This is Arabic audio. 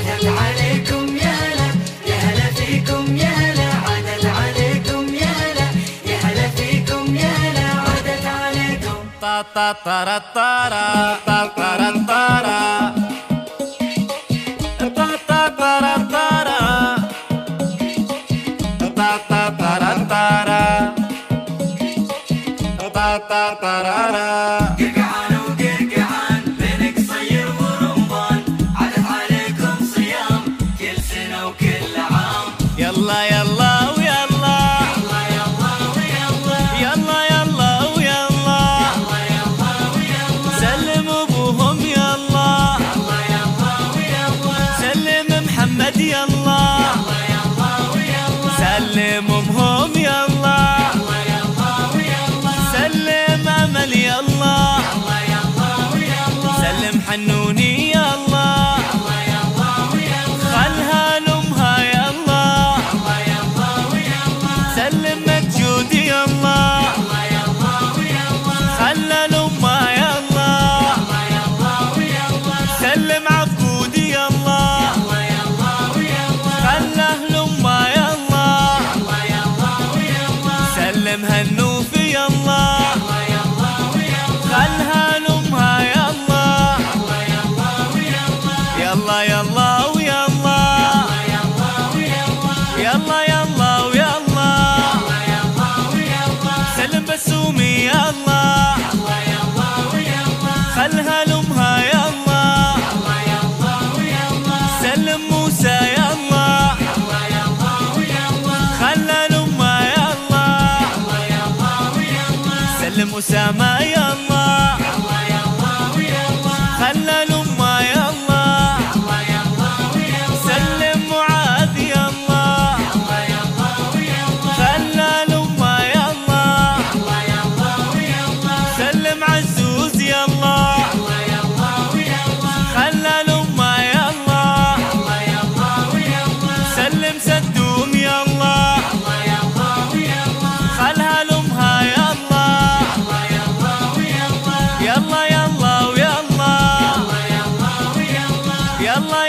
عدت عليكم يا هلا، يا هلا فيكم يا هلا، عدت عليكم يا هلا، يا هلا فيكم يا هلا، عدت عليكم. تا تا تا تا تا تا تا قرقعان وقرقعان بين قصير ورمضان، عدت عليكم صيام كل سنة وكل عام. يلا يلا ويلا، يلا يلا ويلا، يلا يلا ويلا، يلا ويلا، سلم ابوهم يلا، يلا ويلا، سلم محمد يلا، يلا ويلا، سلم امهم يلا، يلا ويلا، سلم امل يلا، يلا ويلا، سلم حنوني يلا، يلا ويلا، خلها لامها يلا، يلا ويلا، سلم مجود يلا، يلا ويلا، خلى لامها يلا، يلا ويلا، سلم عبود يلا، يلا ويلا، خله لامها يلا، يلا ويلا، سلم هالنوف يلا، يلا ويلا، خلها لامها يلا، يلا ويلا، يلا يلا ويلا، يلا ويلا، يلا يلا ويلا، يلا ويلا، سلم بسومي يلا، يلا ويلا، خلها لامها يلا، يلا ويلا، سلم موسى يلا، يلا ويلا، خلى لامها يلا، يلا ويلا، سلم اسامه يلا، يلا ويلا، خلى لامها يلا، يلا ويلا، سلم معاذ يلا، يلا ويلا، خلى لامها يلا، يلا ويلا، سلم عزوز يلا، يلا ويلا، خلى لامها يلا، يلا ويلا، سلم سدوم يلا، يلا ويلا، خلها لامها يلا، يلا ويلا، يلا يلا ويلا، يلا ويلا، يلا